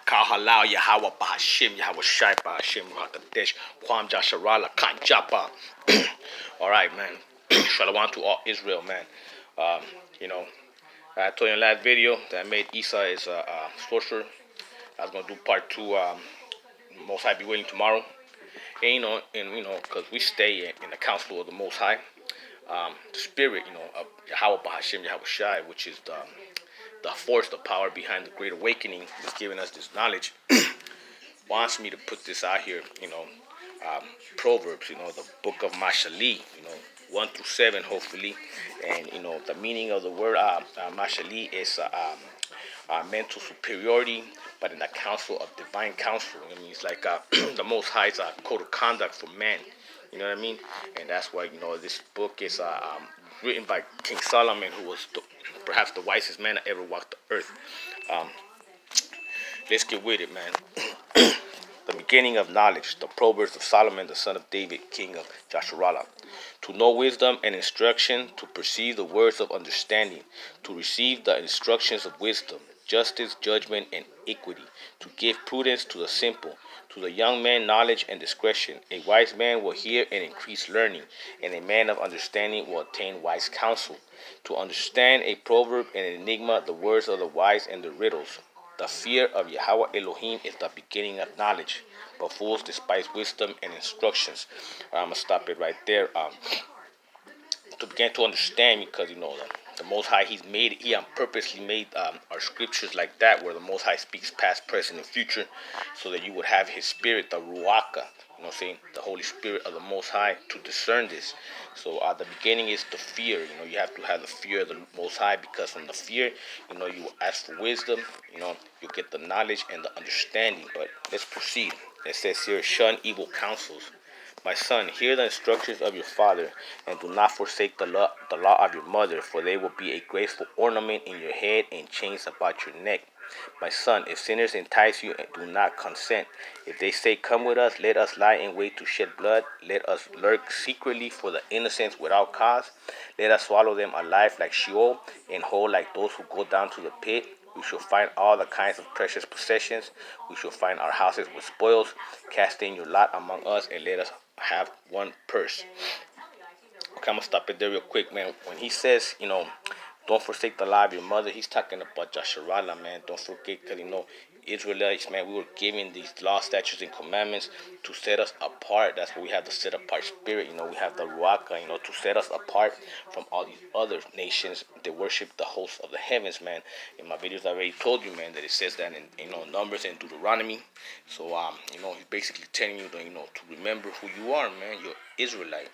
Kal Halal Yahweh Bahashim Yahweh Shai Bahashim Hakadesh Kwam Jasharala Kanjapa. All right, man. Shalom to all Israel, man. Um, you know, I told you in the last video that I made Esau is a sorcerer. I was gonna do part two. Most High be willing tomorrow. And because we stay in the council of the Most High, the spirit, of Yahweh Bahashim Yahweh Shai, which is the force, the power behind the Great Awakening, is giving us this knowledge. Wants me to put this out here, Proverbs, the book of Mashali, 1 through 7, hopefully. And, the meaning of the word Mashali is mental superiority, but in the council of divine counsel. I mean, it's like the Most High's code of conduct for man. You know what I mean? And that's why, this book is written by King Solomon, who was perhaps the wisest man that ever walked the earth. Let's get with it, man. The beginning of knowledge, the Proverbs of Solomon, the son of David, king of Jasharala. To know wisdom and instruction, to perceive the words of understanding, to receive the instructions of wisdom, justice, judgment, and equity, to give prudence to the simple, to the young man knowledge and discretion. A wise man will hear and increase learning, and a man of understanding will attain wise counsel. To understand a proverb and an enigma, the words of the wise and the riddles. The fear of Yahweh Elohim is the beginning of knowledge, but fools despise wisdom and instructions. I'm going to stop it right there. To begin to understand, because, the Most High, He purposely made our scriptures like that, where the Most High speaks past, present, and future, so that you would have His Spirit, the Ruach, the Holy Spirit of the Most High, to discern this. So the beginning is the fear. You have to have the fear of the Most High, because from the fear, you will ask for wisdom. You get the knowledge and the understanding. But let's proceed. It says here, shun evil counsels. My son, hear the instructions of your father, and do not forsake the law of your mother, for they will be a graceful ornament in your head and chains about your neck. My son, if sinners entice you, do not consent. If they say, come with us, let us lie in wait to shed blood. Let us lurk secretly for the innocents without cause. Let us swallow them alive like Sheol, and whole like those who go down to the pit. We shall find all the kinds of precious possessions. We shall find our houses with spoils. Cast in your lot among us, and let us have one purse. Okay, I'm going to stop it there real quick, man. When he says, don't forsake the law of your mother, he's talking about Jasharala, man. Don't forget, because, Israelites, man, we were given these law, statutes, and commandments to set us apart. That's why we have the set apart spirit. We have the Ruach, to set us apart from all these other nations that worship the hosts of the heavens, man. In my videos, I already told you, man, that it says that in Numbers and Deuteronomy. So, he's basically telling you, to remember who you are, man. You're Israelite,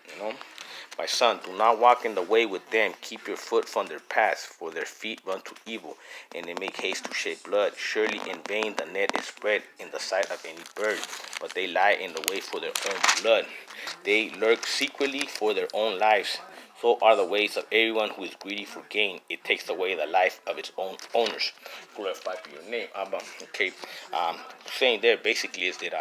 My son, do not walk in the way with them. Keep your foot from their paths, for their feet run to evil, and they make haste to shed blood. Surely in vain the net is spread in the sight of any bird, but they lie in the way for their own blood. They lurk secretly for their own lives. So are the ways of everyone who is greedy for gain. It takes away the life of its own owners. Glorify for your name, Abba. Okay, saying there basically is that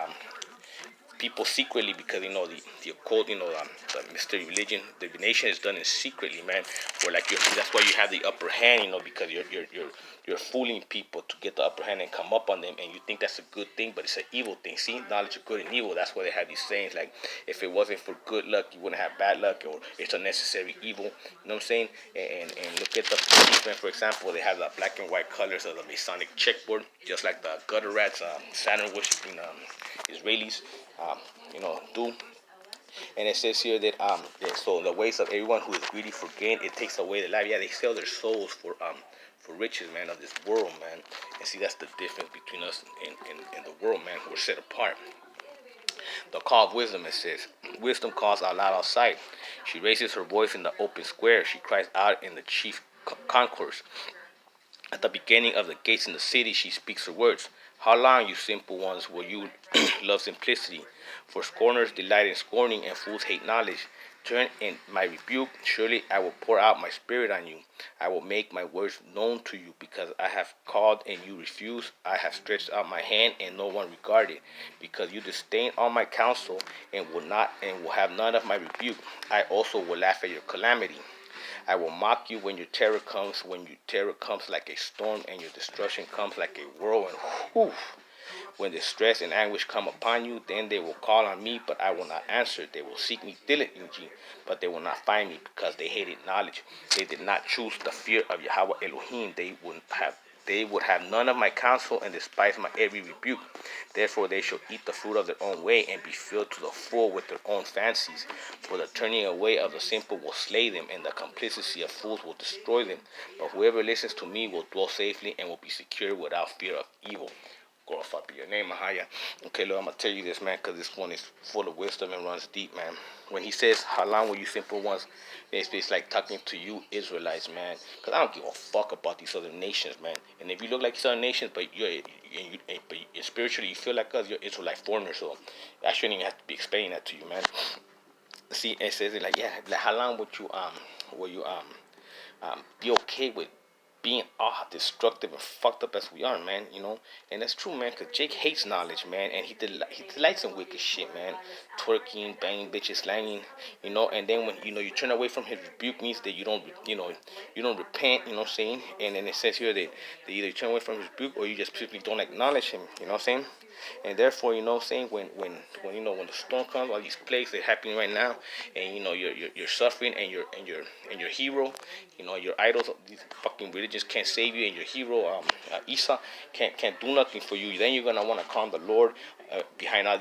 people secretly, because the occult, the mystery religion, divination is done in secretly, man. Or like that's why you have the upper hand, because you're fooling people to get the upper hand and come up on them, and you think that's a good thing, but it's an evil thing. See, knowledge of good and evil. That's why they have these sayings like, if it wasn't for good luck, you wouldn't have bad luck, or it's a necessary evil. You know what I'm saying? And look at the policemen, for example. They have the black and white colors of the Masonic checkboard, just like the gutter rats, Saturn worshiping Israelis. Do. And it says here that so the ways of everyone who is greedy for gain, it takes away their life. Yeah, they sell their souls for riches, man, of this world, man. And see, that's the difference between us and the world, man. We're set apart. The call of wisdom, it says, wisdom calls out loud outside. She raises her voice in the open square. She cries out in the chief concourse. At the beginning of the gates in the city, she speaks her words. How long, you simple ones, will you love simplicity? For scorners delight in scorning, and fools hate knowledge. Turn in my rebuke. Surely I will pour out my spirit on you. I will make my words known to you, because I have called and you refuse. I have stretched out my hand and no one regarded. Because you disdain all my counsel and will have none of my rebuke. I also will laugh at your calamity. I will mock you when your terror comes like a storm, and your destruction comes like a whirlwind. Whew. When distress and anguish come upon you, then they will call on me, but I will not answer. They will seek me diligently, but they will not find me, because they hated knowledge. They did not choose the fear of Yahweh Elohim. They would have none of my counsel and despise my every rebuke. Therefore they shall eat the fruit of their own way and be filled to the full with their own fancies. For the turning away of the simple will slay them, and the complicity of fools will destroy them. But whoever listens to me will dwell safely and will be secure without fear of evil. Glorified be your name, Mahaya. Okay, Lord, I'm going to tell you this, man, because this one is full of wisdom and runs deep, man. When he says, how long will you simple ones? It's like talking to you Israelites, man. Because I don't give a fuck about these other nations, man. And if you look like these other nations, but but spiritually you feel like us, you're Israelite foreigners. So I shouldn't even have to be explaining that to you, man. See, it says it like, yeah, like how long will you be okay with being all destructive and fucked up as we are, man, and that's true, man, because Jake hates knowledge, man, and he delights in wicked shit, man, twerking, banging bitches, slanging, and then when, you turn away from his rebuke means that you don't repent, you know what I'm saying, and then it says here that either you turn away from his rebuke or you just simply don't acknowledge him, you know what I'm saying. And therefore, saying when the storm comes, all these plagues that are happening right now, and you're suffering, and your hero, your idols, these fucking religions can't save you, and your hero, Isa, can't do nothing for you. Then you're gonna want to call the Lord behind all,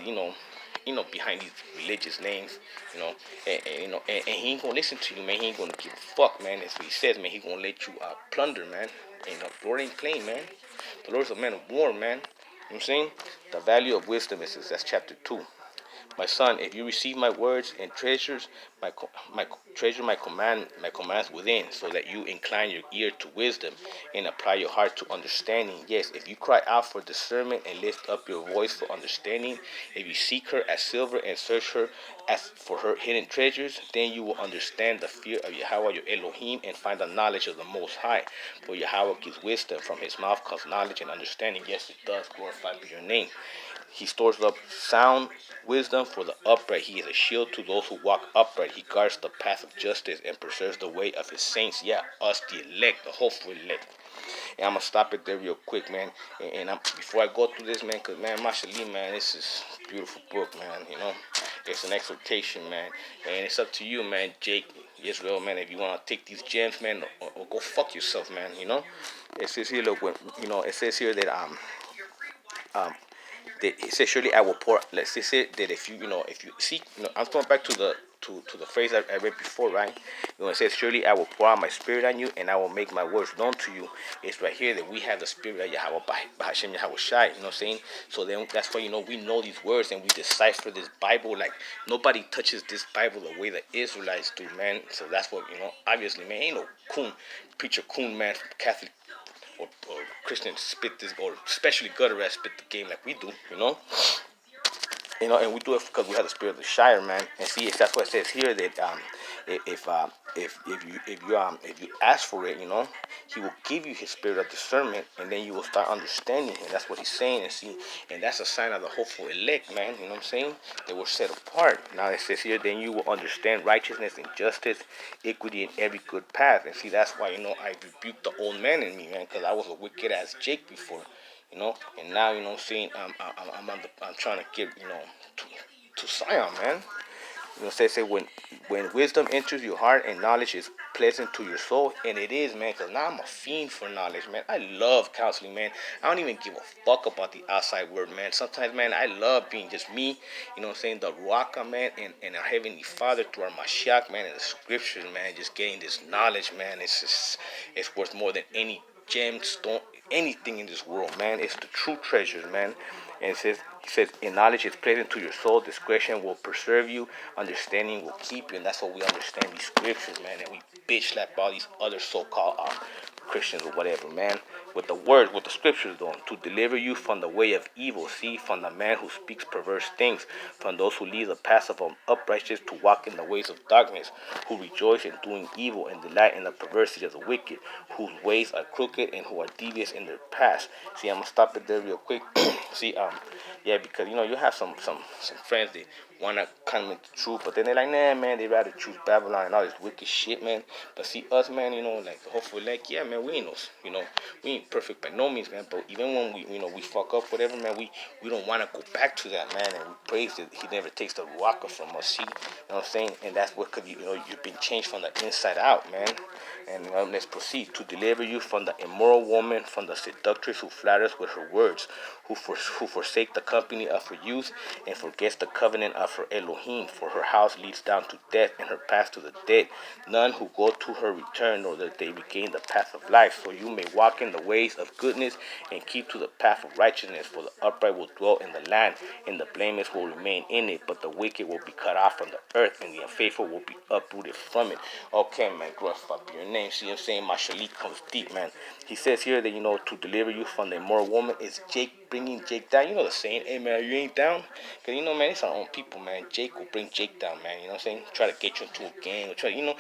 behind these religious names, and he ain't gonna listen to you, man. He ain't gonna give a fuck, man. That's what he says, man. He gonna let you plunder, man. And the Lord ain't playing, man. The Lord's a man of war, man. You know what I'm saying? The value of wisdom is that's chapter 2. My son, if you receive my words and treasures my commands within, so that you incline your ear to wisdom and apply your heart to understanding. Yes, if you cry out for discernment and lift up your voice for understanding, if you seek her as silver and search her as for her hidden treasures, then you will understand the fear of Yahweh your Elohim and find the knowledge of the Most High. For Yahweh gives wisdom; from his mouth comes knowledge and understanding. Yes, it does. Glorified be your name. He stores up sound wisdom for the upright. He is a shield to those who walk upright. He guards the path of justice and preserves the way of his saints. Yeah, us, the elect, the hopeful elect. And I'm going to stop it there real quick, man. And before I go through this, man, because, man, Mashali, man, this is a beautiful book, man, It's an exhortation, man. And it's up to you, man, Jake, Israel, man, if you want to take these gems, man, or go fuck yourself, man, It says here, look, it says here that, it says, surely I will pour. Let's just say that if you seek, I'm going back to the phrase I read before, right? It says, surely I will pour out my spirit on you, and I will make my words known to you. It's right here that we have the spirit of Yahweh, Bahashem Yahweh Shai, you know what I'm saying? So then that's why, we know these words and we decipher this Bible like nobody touches this Bible the way the Israelites do, man. So that's what, obviously, man, ain't no preacher coon, man, from Catholic or Christians spit this, or especially gutter rats spit the game like we do, and we do it because we have the spirit of the Shire, man. And see, that's what it says here that if you ask for it, He will give you His spirit of discernment, and then you will start understanding. And that's what He's saying. And see, and that's a sign of the hopeful elect, man. You know what I'm saying? They were set apart. Now it says here, then you will understand righteousness and justice, equity, and every good path. And see, that's why I rebuked the old man in me, man, because I was a wicked ass Jake before. And now, I'm saying, I'm trying to get, to Zion, man. Say when wisdom enters your heart and knowledge is pleasant to your soul, and it is, man, because now I'm a fiend for knowledge, man. I love counseling, man. I don't even give a fuck about the outside world, man. Sometimes, man, I love being just me, the Ruaka, man, and our Heavenly Father through our Mashiach, man, and the scriptures, man, just getting this knowledge, man. It's worth more than any gemstone, anything in this world, man. It's the true treasures, man. And he says, in knowledge is pleasant to your soul, discretion will preserve you, understanding will keep you. And that's what we understand these scriptures, man. And we bitch slap all these other so-called Christians or whatever, man. With the word, with the scriptures, though, to deliver you from the way of evil. See, from the man who speaks perverse things, from those who lead the path of uprightness to walk in the ways of darkness, who rejoice in doing evil and delight in the perversity of the wicked, whose ways are crooked and who are devious in their paths. See, I'm gonna stop it there real quick. See, Yeah, because you have some friends that wanna come into truth, but then they're like, nah, man, they rather choose Babylon and all this wicked shit, man. But see us, man, like hopefully, like, yeah, man, we ain't no, we ain't perfect by no means, man. But even when we fuck up, whatever, man, we don't wanna go back to that, man, and we praise that He never takes the waka from us. See, what I'm saying, and that's what, cause you've been changed from the inside out, man. And let's proceed to deliver you from the immoral woman, from the seductress who flatters with her words, who forsake the company of her youth and forgets the covenant of her Elohim. For her house leads down to death, and her path to the dead. None who go to her return, nor that they regain the path of life. So you may walk in the ways of goodness and keep to the path of righteousness. For the upright will dwell in the land, and the blameless will remain in it. But the wicked will be cut off from the earth, and the unfaithful will be uprooted from it. Okay, man, glorified be your name. See what I'm saying? My shalik comes deep, man. He says here that, to deliver you from the immoral woman is Jake bringing Jake down. You know the saying, hey, man, you ain't down? Because, man, it's our own people, man. Jake will bring Jake down, man. You know what I'm saying? Try to get you into a gang. Or try,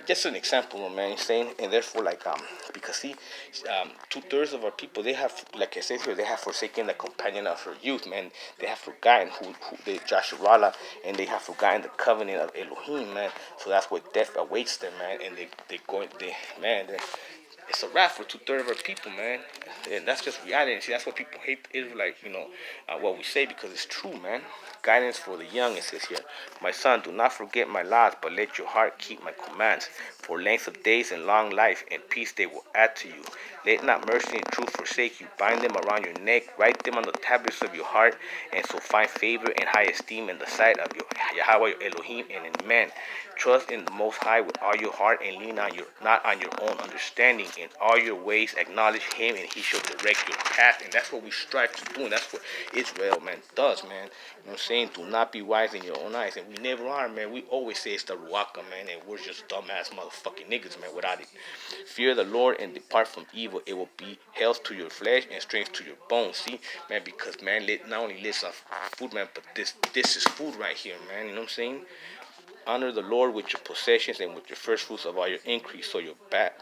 just an example, man. He's saying, and therefore, like, because, see, 2/3 of our people, they have, like I said here, they have forsaken the companion of her youth, man. They have forgotten who they, Joshua, and they have forgotten the covenant of Elohim, man. So that's what death awaits them, man. And it's a wrap for 2/3 of our people, man. And that's just reality. See, that's what people hate Israelites, what we say, because it's true, man. Guidance for the young, it says here. My son, do not forget my laws, but let your heart keep my commands. For length of days and long life and peace they will add to you. Let not mercy and truth forsake you. Bind them around your neck. Write them on the tablets of your heart, and so find favor and high esteem in the sight of your Yahweh, your Elohim, and in man. Trust in the Most High with all your heart, and lean not on your own understanding. In all your ways acknowledge Him, and He shall direct your path. And that's what we strive to do, and that's what Israel, man, does, man. You know what I'm saying? Do not be wise in your own eyes, and we never are, man. We always say it's the Ruaka, man, and we're just dumbass motherfucking niggas, man, without it. Fear the Lord and depart from evil. It will be health to your flesh and strength to your bones. See, man, because man, not only lives off food, man, but this is food right here, man. You know what I'm saying? Honor the Lord with your possessions and with your first fruits of all your increase, so your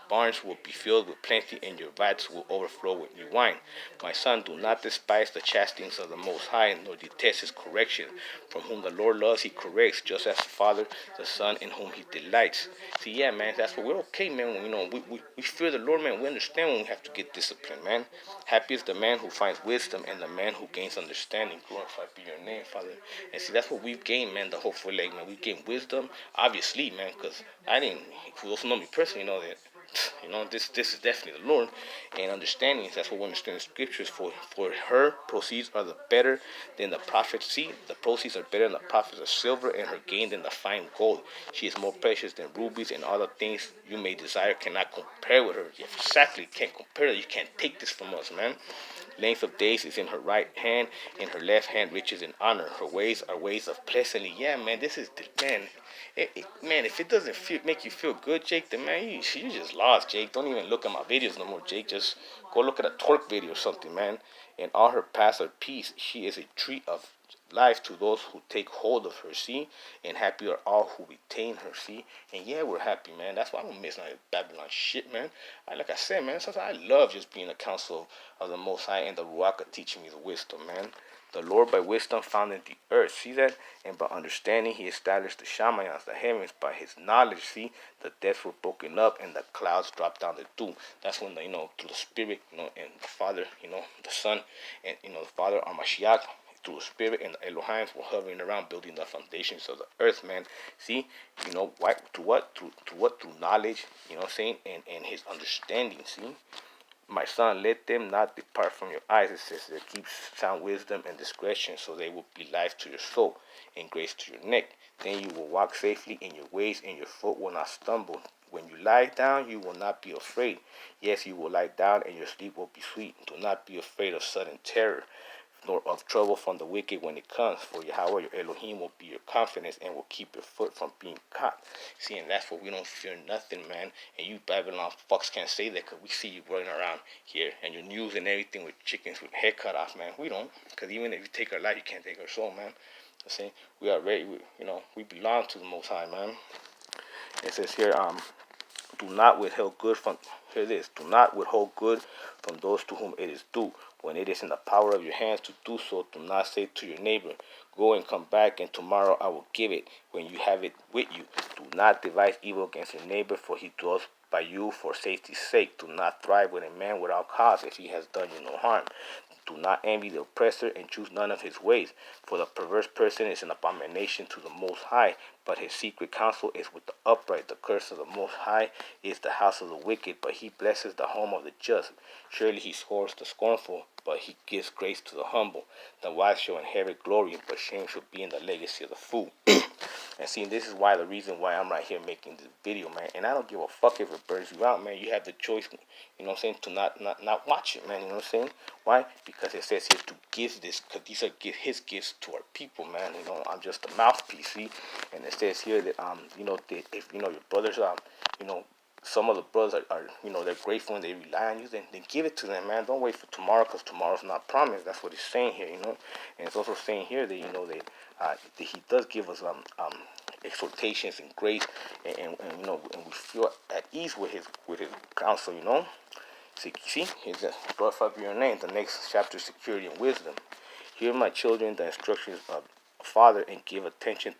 barns will be filled with plenty and your vats will overflow with new wine. My son, do not despise the chastenings of the Most High, nor detest His correction. From whom the Lord loves, He corrects, just as the Father, the Son, in whom He delights. See, yeah, man, that's what we're okay, man. When, we fear the Lord, man. We understand when we have to get disciplined, man. Happy is the man who finds wisdom and the man who gains understanding. Glorified be your name, Father. And see, that's what we've gained, man, the hopeful leg, man. We've gained wisdom, obviously, man, because I didn't, who also know me personally, know that, this is definitely the Lord. And understanding, that's what we understand in scriptures. For her proceeds are the better than the prophets. See, the proceeds are better than the prophets of silver, and her gain than the fine gold. She is more precious than rubies, and all the things you may desire cannot compare with her. You exactly can't compare. You can't take this from us, man. Length of days is in her right hand, in her left hand riches and honor. Her ways are ways of pleasantly. Yeah, man, this is man. Man, if it doesn't make you feel good, Jake, then man, you just lost, Jake. Don't even look at my videos no more, Jake. Just go look at a Torque video or something, man. And all her paths are peace. She is a tree of life to those who take hold of her, see? And happy are all who retain her, see? And yeah, we're happy, man. That's why I don't miss none of Babylon shit, man. Like I said, man, sometimes I love just being a counsel of the Most High and the Ruach teaching me the wisdom, man. The Lord by wisdom founded the earth, see that? And by understanding He established the Shamayans, the heavens. By His knowledge, see, the depths were broken up and the clouds dropped down the dew. That's when through the Spirit, and the Father, the Son, and the Father, our Mashiach, through the Spirit and the Elohim were hovering around, building the foundations of the earth, man. See, why? Through what? Through knowledge, you know what I'm saying, and His understanding. See, my son, let them not depart from your eyes. It says that keep sound wisdom and discretion, so they will be life to your soul and grace to your neck. Then you will walk safely in your ways, and your foot will not stumble. When you lie down, you will not be afraid. Yes, you will lie down, and your sleep will be sweet. Do not be afraid of sudden terror, nor of trouble from the wicked when it comes. For Yahweh, your Elohim, will be your confidence and will keep your foot from being caught. See, and that's what we don't fear nothing, man. And you Babylon fucks can't say that, because we see you running around here and your news and everything with chickens with head cut off, man. We don't, because even if you take our life, you can't take our soul, man. I'm saying we are ready. We belong to the Most High, man. It says here, do not withhold good from, hear this, do not withhold good from those to whom it is due, When it is in the power of your hands to do so, do not say to your neighbor, go and come back, and tomorrow I will give it when you have it with you. Do not devise evil against your neighbor, for he dwells by you for safety's sake. Do not thrive with a man without cause if he has done you no harm. Do not envy the oppressor and choose none of his ways, for the perverse person is an abomination to the Most High, but his secret counsel is with the upright. The curse of the Most High is the house of the wicked, but he blesses the home of the just. Surely he scorns the scornful, but he gives grace to the humble. The wise shall inherit glory, but shame shall be in the legacy of the fool. And see, this is why the reason why I'm right here making this video, man. And I don't give a fuck if it burns you out, man. You have the choice, you know what I'm saying, to not watch it, man. You know what I'm saying? Why? Because it says here to give this, because these are his gifts to our people, man. You know, I'm just a mouthpiece, see? And it says here that you know, that if you know your brothers you know, some of the brothers are you know, they're grateful and they rely on you, then give it to them, man. Don't wait for tomorrow, because tomorrow's not promised. That's what it's saying here, you know. And it's also saying here that, you know, that he does give us exhortations and grace, and you know, and we feel at ease with his counsel, you know. See, he's brought up your name. The next chapter, security and wisdom. Hear, my children, the instructions of a father, and give attention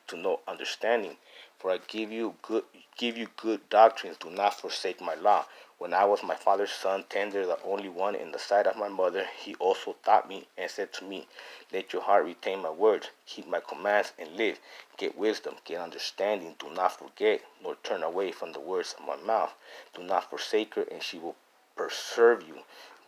to know understanding. For I give you good doctrines. Do not forsake my law. When I was my father's son, tender, the only one in the sight of my mother, he also taught me and said to me, let your heart retain my words, keep my commands and live. Get wisdom, get understanding. Do not forget, nor turn away from the words of my mouth. Do not forsake her, and she will preserve you.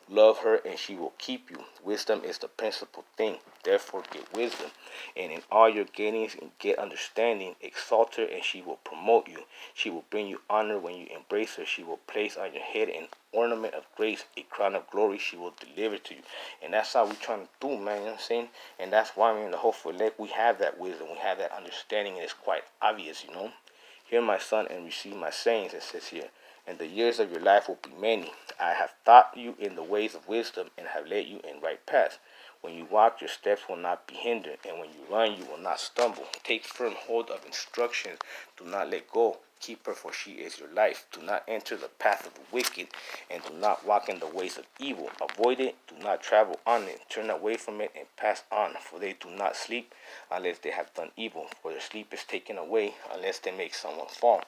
Love her, and she will keep you. Wisdom is the principal thing. Therefore get wisdom, and in all your gainings get understanding. Exalt her, and she will promote you. She will bring you honor when you embrace her. She will place on your head an ornament of grace, a crown of glory she will deliver to you. And that's how we're trying to do, man. You know what I'm saying? And that's why, I mean, the hopeful elect, we have that wisdom, we have that understanding, and it's quite obvious, you know. Hear, my son, and receive my sayings, it says here. And the years of your life will be many. I have taught you in the ways of wisdom, and have led you in right paths. When you walk, your steps will not be hindered, and when you run, you will not stumble. Take firm hold of instructions. Do not let go. Keep her, for she is your life. Do not enter the path of the wicked, and do not walk in the ways of evil. Avoid it. Do not travel on it. Turn away from it and pass on, for they do not sleep unless they have done evil, for their sleep is taken away unless they make someone fall.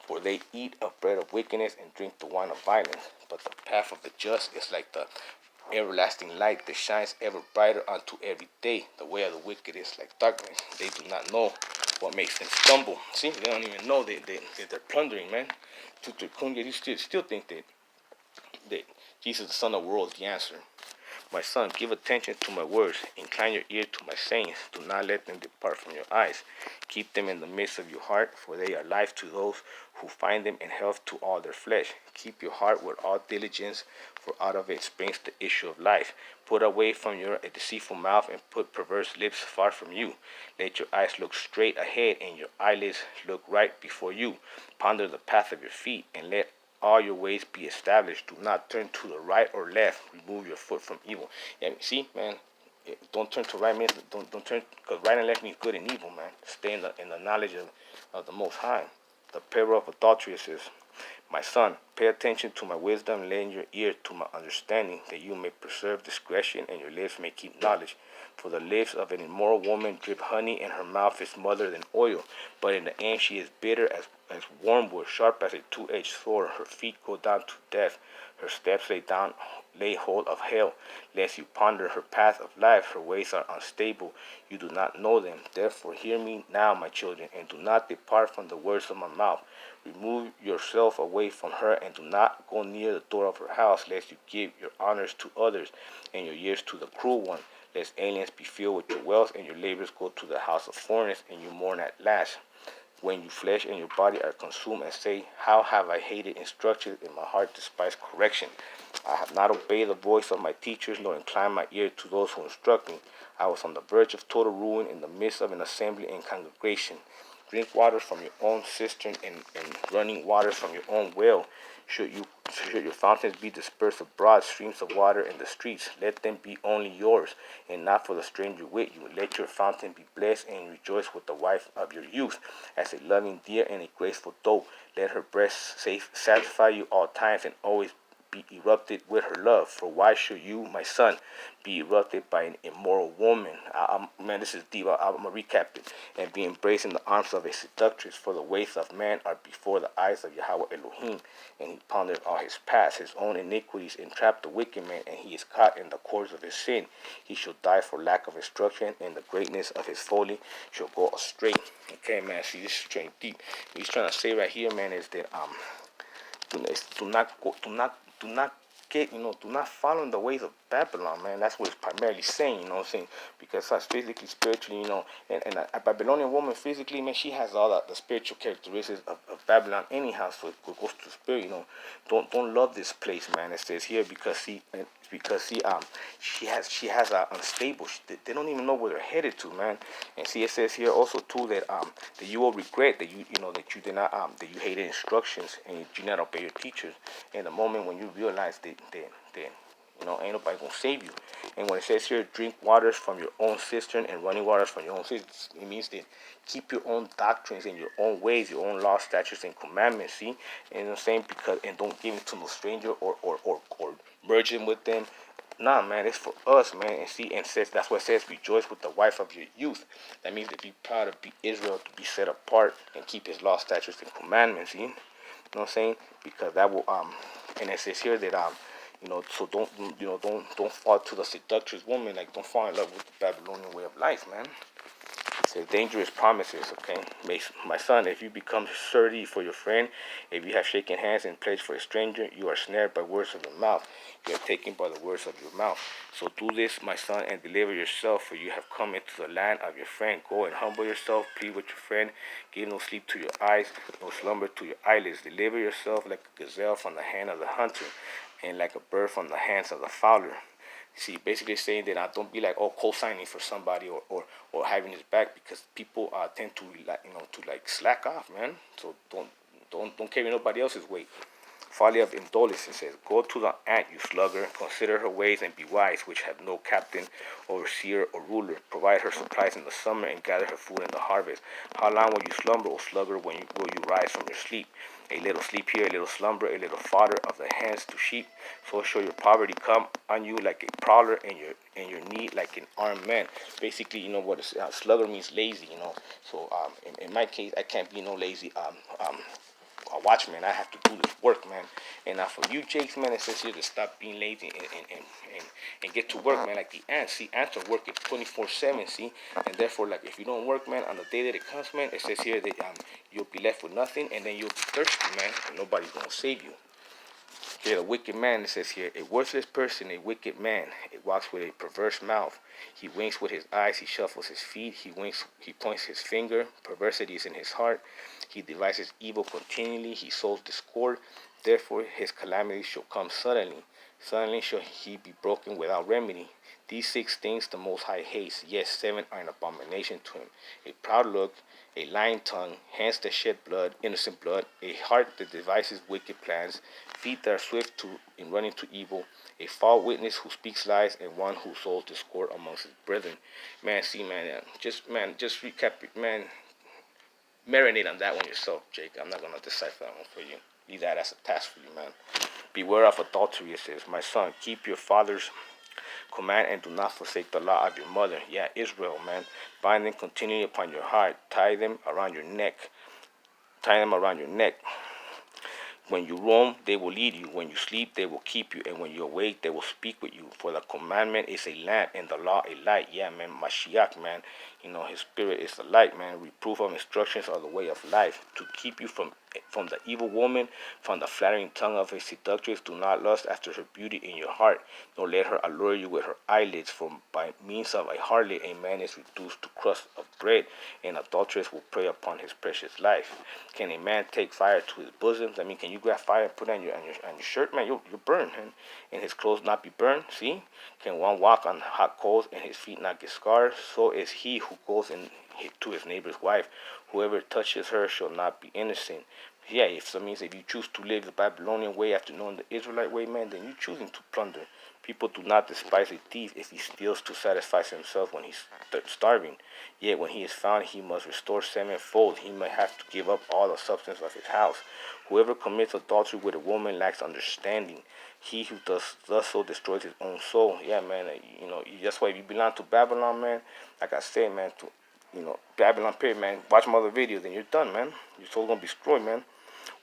For they eat of bread of wickedness and drink the wine of violence. But the path of the just is like the everlasting light that shines ever brighter unto every day. The way of the wicked is like darkness. They do not know what makes them stumble. See, they don't even know they're plundering, man. You still think that Jesus, the Son of the world, is the answer. My son, give attention to my words. Incline your ear to my sayings. Do not let them depart from your eyes. Keep them in the midst of your heart, for they are life to those who find them, and health to all their flesh. Keep your heart with all diligence, for out of it springs the issue of life. Put away from you a deceitful mouth, and put perverse lips far from you. Let your eyes look straight ahead, and your eyelids look right before you. Ponder the path of your feet, and let all your ways be established. Do not turn to the right or left. Remove your foot from evil. Yeah, see, man, don't turn to right means don't turn, because right and left means good and evil, man. Stay in the knowledge of the Most High. The peril of adultery says, my son, pay attention to my wisdom, lend your ear to my understanding, that you may preserve discretion, and your lips may keep knowledge. For the lips of an immoral woman drip honey, and her mouth is smothered in oil. But in the end she is bitter as wormwood, sharp as a two-edged sword. Her feet go down to death. Her steps lay hold of hell. Lest you ponder her path of life, her ways are unstable. You do not know them. Therefore hear me now, my children, and do not depart from the words of my mouth. Remove yourself away from her, and do not go near the door of her house, lest you give your honors to others, and your years to the cruel one. Lest aliens be filled with your wealth, and your labors go to the house of foreigners, and you mourn at last. When your flesh and your body are consumed, and say, how have I hated instruction, and my heart despised correction. I have not obeyed the voice of my teachers, nor inclined my ear to those who instruct me. I was on the verge of total ruin, in the midst of an assembly and congregation. Drink water from your own cistern, and running waters from your own well. Should your fountains be dispersed abroad, streams of water in the streets, let them be only yours, and not for the stranger with you. Let your fountain be blessed, and rejoice with the wife of your youth, as a loving deer and a graceful doe. Let her breast satisfy you all times, and always be erupted with her love. For why should you, my son, be erupted by an immoral woman? Man, this is deep. I'm going to recap it. And be embraced in the arms of a seductress, for the ways of man are before the eyes of Yahweh Elohim. And he pondered all his past, his own iniquities entrapped the wicked man, and he is caught in the cords of his sin. He shall die for lack of instruction, and the greatness of his folly shall go astray. Okay, man, see, this is straight deep. What he's trying to say right here, man, is that do not get, do not follow in the ways of Babylon, man. That's what it's primarily saying, you know what I'm saying? Because us physically, spiritually, and a Babylonian woman physically, man, she has all the spiritual characteristics of Babylon anyhow, so it goes to the spirit, Don't love this place, man. It says here because she has a unstable. They don't even know where they're headed to, man. And see, it says here also too that you will regret that that you did not that you hated instructions and you did not obey your teachers. In the moment when you realize that ain't nobody gonna save you. And when it says here, drink waters from your own cistern and running waters from your own cistern, it means that keep your own doctrines and your own ways, your own laws, statutes, and commandments. See, and I'm saying and don't give it to no stranger or merge in with them. Nah, man, it's for us, man. And see, and says that's what it says. Rejoice with the wife of your youth. That means to be proud of Israel, to be set apart and keep His law, statutes, and commandments. See, you know what I'm saying? Because that will and it says here that so don't fall to the seductress woman. Like, don't fall in love with the Babylonian way of life, man. It says dangerous promises, okay? My son, if you become surety for your friend, if you have shaken hands and pledged for a stranger, you are snared by words of the mouth. You are taken by the words of your mouth. So do this, my son, and deliver yourself, for you have come into the land of your friend. Go and humble yourself, plead with your friend. Give no sleep to your eyes, no slumber to your eyelids. Deliver yourself like a gazelle from the hand of the hunter, and like a bird from the hands of the fowler. See, basically saying that I don't be like co-signing for somebody or having his back, because people tend to slack off, man. So don't carry nobody else's weight. Folly of indolence, it says, go to the ant, you sluggard, consider her ways and be wise, which have no captain, overseer, or ruler. Provide her supplies in the summer and gather her food in the harvest. How long will you slumber, O sluggard, will you rise from your sleep? A little sleep here, a little slumber, a little fodder of the hands to sheep. So shall your poverty come on you like a prowler, and your need like an armed man. Basically, what sluggard means lazy, So in my case, I can't be no lazy a watchman. I have to do this work, man. And now for you, Jakes, man, it says here to stop being lazy and get to work, man. Like the ants. See, ants are working 24/7. See, and therefore, like if you don't work, man, on the day that it comes, man, it says here that you'll be left with nothing, and then you'll be thirsty, man, and nobody's gonna save you. Here, a wicked man, it says here, a worthless person, a wicked man. It walks with a perverse mouth. He winks with his eyes, he shuffles his feet, he points his finger, perversity is in his heart. He devises evil continually, he sows discord. Therefore his calamity shall come suddenly. Suddenly shall he be broken without remedy. These 6 things the Most High hates, yes, 7 are an abomination to him. A proud look, a lying tongue, hands that shed blood, innocent blood, a heart that devises wicked plans, feet that are swift in running to evil, a false witness who speaks lies, and one who sows discord amongst his brethren. Man, see, man, just recap it, man. Marinate on that one yourself, Jake. I'm not gonna decipher that one for you. Leave that as a task for you, man. Beware of adultery, it says. My son, keep your father's command and do not forsake the law of your mother. Yeah, Israel, man. Bind them continually upon your heart. Tie them around your neck. Tie them around your neck. When you roam, they will lead you. When you sleep, they will keep you. And when you awake, they will speak with you. For the commandment is a lamp and the law a light. Yeah, man. Mashiach, man. His spirit is the light, man. Reproof of instructions are the way of life. To keep you from the evil woman, from the flattering tongue of a seductress. Do not lust after her beauty in your heart, nor let her allure you with her eyelids. For by means of a harlot, a man is reduced to crust of bread, and adulteress will prey upon his precious life. Can a man take fire to his bosom? I mean, can you grab fire and put it on your shirt, man? You'll burn, man. And his clothes not be burned? See? Can one walk on hot coals and his feet not get scarred? So is he who goes to his neighbor's wife. Whoever touches her shall not be innocent. Yeah, if you choose to live the Babylonian way after knowing the Israelite way, man, then you're choosing to plunder, People do not despise a thief if he steals to satisfy himself when he's starving. Yet when he is found, he must restore sevenfold. He may have to give up all the substance of his house. Whoever commits adultery with a woman lacks understanding. He who does so destroys his own soul. Yeah, man. That's why if you belong to Babylon, man, like I said, man, Babylon period, man. Watch my other videos and you're done, man. Your soul's gonna be destroyed, man.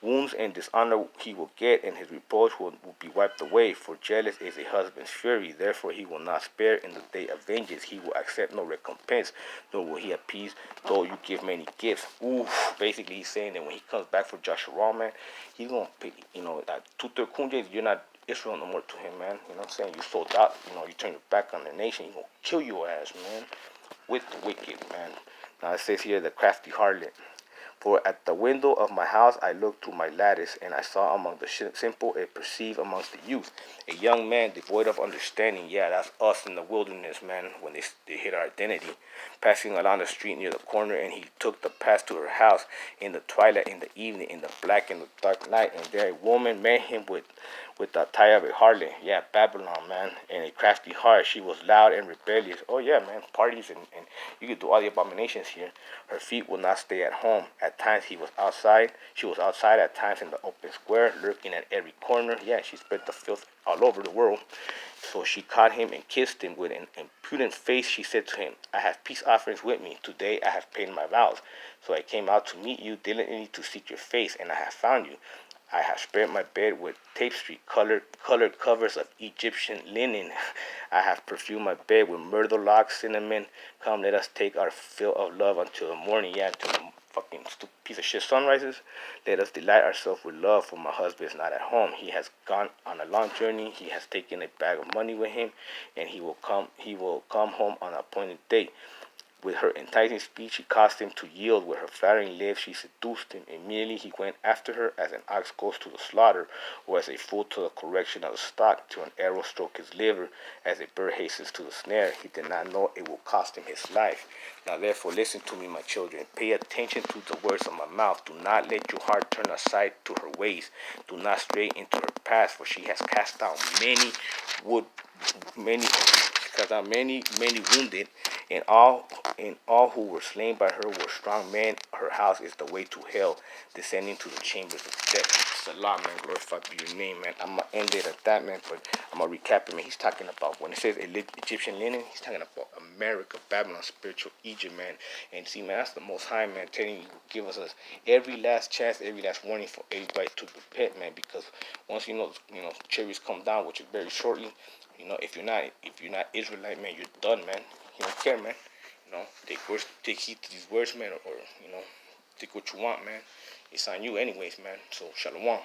Wounds and dishonor he will get, and his reproach will be wiped away. For jealous is a husband's fury, therefore he will not spare in the day of vengeance. He will accept no recompense, nor will he appease, though you give many gifts. Oof. Basically, he's saying that when he comes back for Joshua, man, he's gonna pay, that 2/3 kunjes, you're not Israel no more to him, man. You know what I'm saying? You sold out, you turn your back on the nation, he's gonna kill your ass, man, with the wicked, man. Now it says here, the crafty harlot. For at the window of my house I looked through my lattice, and I saw among the simple and perceived amongst the youth a young man devoid of understanding. Yeah, that's us in the wilderness, man, when they hit our identity. Passing along the street near the corner, and he took the path to her house in the twilight, in the evening, in the black and the dark night. And there a woman met him with the tie of a harlot. Yeah, Babylon, man, and a crafty heart. She was loud and rebellious. Oh yeah, man, parties and you could do all the abominations here. Her feet will not stay at home. At times he was outside. She was outside at times in the open square, lurking at every corner. Yeah, she spread the filth all over the world. So she caught him and kissed him. With an impudent face she said to him, I have peace offerings with me. Today I have paid my vows. So I came out to meet you diligently to seek your face, and I have found you. I have spread my bed with tapestry, colored covers of Egyptian linen. I have perfumed my bed with myrtle locks, cinnamon. Come, let us take our fill of love until the morning. Yeah, until the fucking stupid piece of shit sun rises. Let us delight ourselves with love, for my husband is not at home. He has gone on a long journey. He has taken a bag of money with him, and he will come home on an appointed date. With her enticing speech, she caused him to yield. With her flattering lips, she seduced him. Immediately he went after her as an ox goes to the slaughter, or as a fool to the correction of the stock, till an arrow struck his liver, as a bird hastens to the snare. He did not know it will cost him his life. Now therefore listen to me, my children. Pay attention to the words of my mouth. Do not let your heart turn aside to her ways. Do not stray into her paths, for she has cast out many wounded, and all who were slain by her were strong men. Her house is the way to hell, descending to the chambers of death. Salam, man. Glorified be your name, man. I'm gonna end it at that, man. But I'm gonna recap it, man. He's talking about, when it says Egyptian linen, he's talking about America, Babylon, spiritual Egypt, man. And see, man, that's the Most High, man, telling you, give us every last chance, every last warning for everybody to repent, man. Because once cherries come down, which is very shortly. If you're not Israelite, man, you're done, man. You don't care, man. Take heed to these words, man, or take what you want, man. It's on you anyways, man. So, shalom.